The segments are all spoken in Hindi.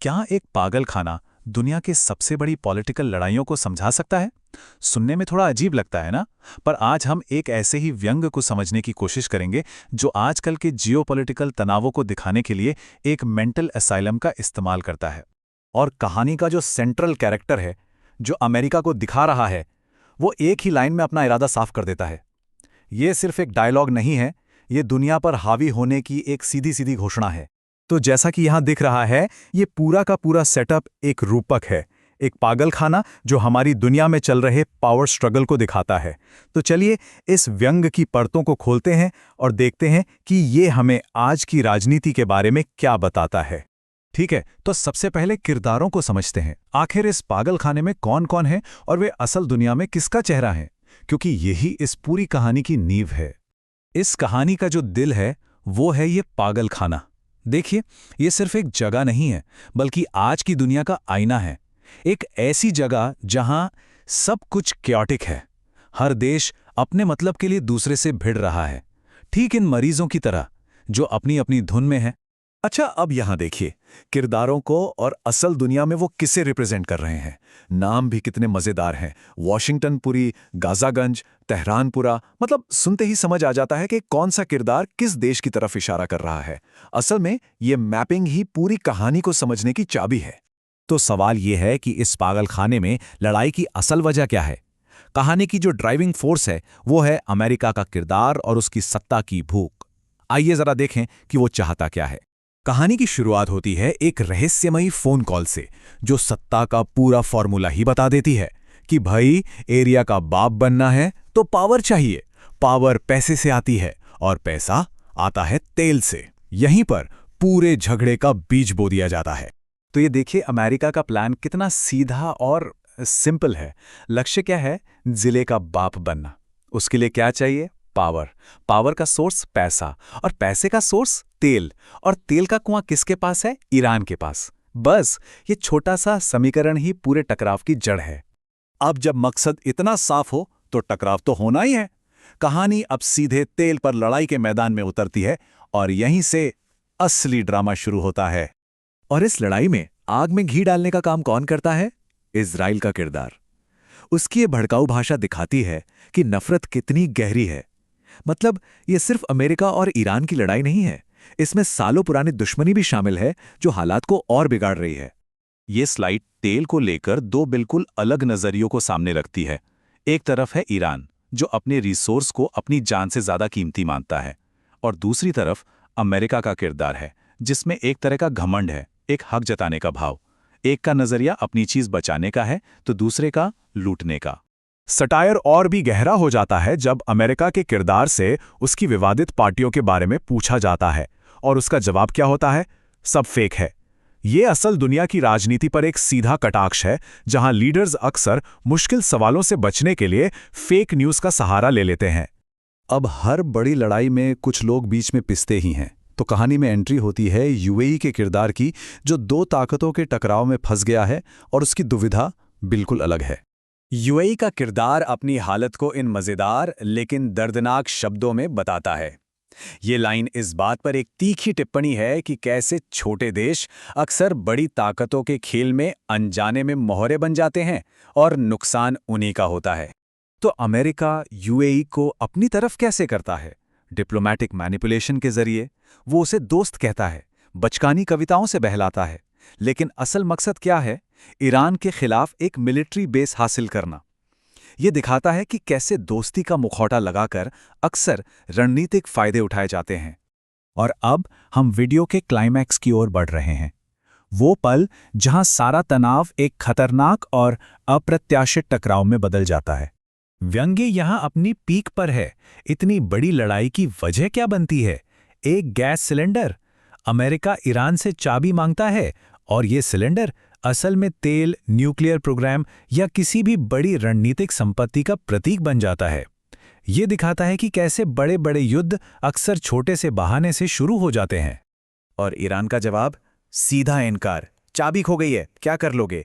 क्या एक पागलखाना दुनिया की सबसे बड़ी पॉलिटिकल लड़ाइयों को समझा सकता है? सुनने में थोड़ा अजीब लगता है ना? पर आज हम एक ऐसे ही व्यंग्य को समझने की कोशिश करेंगे जो आजकल के जियोपॉलिटिकल तनावों को दिखाने के लिए एक मेंटल असाइलम का इस्तेमाल करता है। और कहानी का जो सेंट्रल कैरेक्टर है, जो अमेरिका को दिखा रहा है, वो एक ही लाइन में अपना इरादा साफ कर देता है। ये सिर्फ एक डायलॉग नहीं है, ये दुनिया पर हावी होने की एक सीधी सीधी घोषणा है। तो जैसा कि यहां दिख रहा है, ये पूरा का पूरा सेटअप एक रूपक है, एक पागलखाना जो हमारी दुनिया में चल रहे पावर स्ट्रगल को दिखाता है। तो चलिए इस व्यंग्य की परतों को खोलते हैं और देखते हैं कि ये हमें आज की राजनीति के बारे में क्या बताता है। ठीक है, तो सबसे पहले किरदारों को समझते हैं। आखिर इस पागलखाने में कौन कौन है और वे असल दुनिया में किसका चेहरा है, क्योंकि यही इस पूरी कहानी की नींव है। इस कहानी का जो दिल है वो है ये पागलखाना। देखिए, ये सिर्फ एक जगह नहीं है, बल्कि आज की दुनिया का आईना है। एक ऐसी जगह जहां सब कुछ क्योटिक है। हर देश अपने मतलब के लिए दूसरे से भिड़ रहा है, ठीक इन मरीजों की तरह जो अपनी अपनी धुन में है। अच्छा, अब यहां देखिए किरदारों को और असल दुनिया में वो किसे रिप्रेजेंट कर रहे हैं। नाम भी कितने मजेदार हैं। वॉशिंगटनपुरी, गाजागंज, तेहरानपुरा, मतलब सुनते ही समझ आ जाता है कि कौन सा किरदार किस देश की तरफ इशारा कर रहा है। असल में ये मैपिंग ही पूरी कहानी को समझने की चाबी है। तो सवाल ये है कि इस पागलखाने में लड़ाई की असल वजह क्या है? कहानी की जो ड्राइविंग फोर्स है वो है अमेरिका का किरदार और उसकी सत्ता की भूख। आइए जरा देखें कि वो चाहता क्या है। कहानी की शुरुआत होती है एक रहस्यमयी फोन कॉल से, जो सत्ता का पूरा फॉर्मूला ही बता देती है कि भाई, एरिया का बाप बनना है तो पावर चाहिए। पावर पैसे से आती है और पैसा आता है तेल से। यहीं पर पूरे झगड़े का बीज बो दिया जाता है। तो ये देखिए अमेरिका का प्लान कितना सीधा और सिंपल है। लक्ष्य क्या है? जिले का बाप बनना। उसके लिए क्या चाहिए? पावर। पावर का सोर्स पैसा, और पैसे का सोर्स तेल। और तेल का कुआं किसके पास है? ईरान के पास। बस ये छोटा सा समीकरण ही पूरे टकराव की जड़ है। अब जब मकसद इतना साफ हो तो टकराव तो होना ही है। कहानी अब सीधे तेल पर लड़ाई के मैदान में उतरती है और यहीं से असली ड्रामा शुरू होता है। और इस लड़ाई में आग में घी डालने का काम कौन करता है? इजराइल का किरदार। उसकी ये भड़काऊ भाषा दिखाती है कि नफरत कितनी गहरी है। मतलब ये सिर्फ अमेरिका और ईरान की लड़ाई नहीं है, इसमें सालों पुरानी दुश्मनी भी शामिल है जो हालात को और बिगाड़ रही है। ये स्लाइड तेल को लेकर दो बिल्कुल अलग नजरियों को सामने रखती है। एक तरफ है ईरान, जो अपने रिसोर्स को अपनी जान से ज्यादा कीमती मानता है, और दूसरी तरफ अमेरिका का किरदार है, जिसमें एक तरह का घमंड है, एक हक जताने का भाव। एक का नजरिया अपनी चीज बचाने का है तो दूसरे का लूटने का। सटायर और भी गहरा हो जाता है जब अमेरिका के किरदार से उसकी विवादित पार्टियों के बारे में पूछा जाता है, और उसका जवाब क्या होता है? सब फेक है। ये असल दुनिया की राजनीति पर एक सीधा कटाक्ष है, जहां लीडर्स अक्सर मुश्किल सवालों से बचने के लिए फेक न्यूज का सहारा ले लेते हैं। अब हर बड़ी लड़ाई में कुछ लोग बीच में पिसते ही हैं। तो कहानी में एंट्री होती है यूएई के किरदार की, जो दो ताकतों के टकराव में फंस गया है और उसकी दुविधा बिल्कुल अलग है। यूएई का किरदार अपनी हालत को इन मजेदार लेकिन दर्दनाक शब्दों में बताता है। ये लाइन इस बात पर एक तीखी टिप्पणी है कि कैसे छोटे देश अक्सर बड़ी ताकतों के खेल में अनजाने में मोहरे बन जाते हैं और नुकसान उन्हीं का होता है। तो अमेरिका यूएई को अपनी तरफ कैसे करता है? डिप्लोमैटिक मैनिपुलेशन के जरिए। वो उसे दोस्त कहता है, बचकानी कविताओं से बहलाता है। लेकिन असल मकसद क्या है? ईरान के खिलाफ एक मिलिट्री बेस हासिल करना। यह दिखाता है कि कैसे दोस्ती का मुखौटा लगाकर अक्सर रणनीतिक फायदे उठाए जाते हैं। और अब हम वीडियो के क्लाइमैक्स की ओर बढ़ रहे हैं। वो पल जहां सारा तनाव एक खतरनाक और अप्रत्याशित टकराव में बदल जाता है। व्यंग्य यहां अपनी पीक पर है। इतनी बड़ी लड़ाई की वजह क्या बनती है? एक गैस सिलेंडर। अमेरिका ईरान से चाबी मांगता है, और ये सिलेंडर असल में तेल, न्यूक्लियर प्रोग्राम या किसी भी बड़ी रणनीतिक संपत्ति का प्रतीक बन जाता है। ये दिखाता है कि कैसे बड़े बड़े युद्ध अक्सर छोटे से बहाने से शुरू हो जाते हैं। और ईरान का जवाब? सीधा इनकार। चाबी खो गई है, क्या कर लोगे?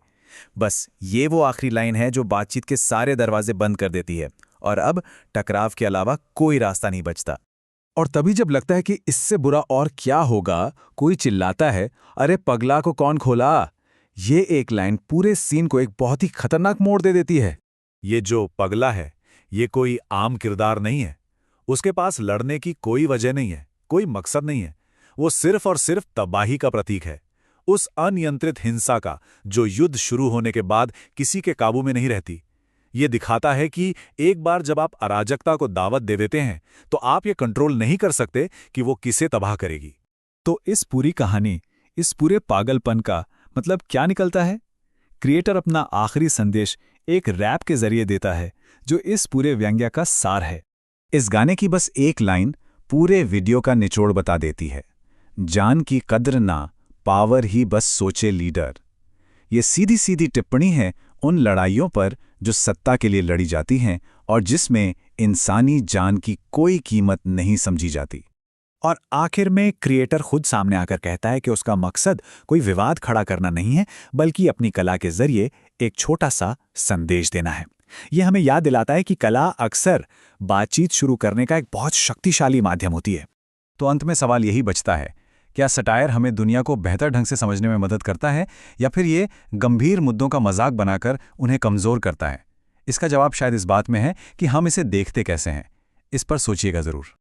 बस ये वो आखिरी लाइन है जो बातचीत के सारे दरवाजे बंद कर देती है, और अब टकराव के अलावा कोई रास्ता नहीं बचता। और तभी जब लगता है कि इससे बुरा और क्या होगा, कोई चिल्लाता है, अरे पगला को कौन खोला। ये एक लाइन पूरे सीन को एक बहुत ही खतरनाक मोड़ दे देती है। ये जो पगला है, ये कोई आम किरदार नहीं है। उसके पास लड़ने की कोई वजह नहीं है, कोई मकसद नहीं है। वो सिर्फ और सिर्फ तबाही का प्रतीक है, उस अनियंत्रित हिंसा का जो युद्ध शुरू होने के बाद किसी के काबू में नहीं रहती। ये दिखाता है कि एक बार जब आप अराजकता को दावत दे देते हैं तो आप ये कंट्रोल नहीं कर सकते कि वो किसे तबाह करेगी। तो इस पूरी कहानी, इस पूरे पागलपन का मतलब क्या निकलता है? क्रिएटर अपना आखिरी संदेश एक रैप के जरिए देता है जो इस पूरे व्यंग्य का सार है। इस गाने की बस एक लाइन पूरे वीडियो का निचोड़ बता देती है। जान की कद्र ना, पावर ही बस सोचे लीडर। ये सीधी सीधी टिप्पणी है उन लड़ाइयों पर जो सत्ता के लिए लड़ी जाती हैं और जिसमें इंसानी जान की कोई कीमत नहीं समझी जाती। और आखिर में क्रिएटर खुद सामने आकर कहता है कि उसका मकसद कोई विवाद खड़ा करना नहीं है, बल्कि अपनी कला के जरिए एक छोटा सा संदेश देना है। यह हमें याद दिलाता है कि कला अक्सर बातचीत शुरू करने का एक बहुत शक्तिशाली माध्यम होती है। तो अंत में सवाल यही बचता है, क्या सटायर हमें दुनिया को बेहतर ढंग से समझने में मदद करता है या फिर ये गंभीर मुद्दों का मजाक बनाकर उन्हें कमज़ोर करता है? इसका जवाब शायद इस बात में है कि हम इसे देखते कैसे हैं। इस पर सोचिएगा ज़रूर।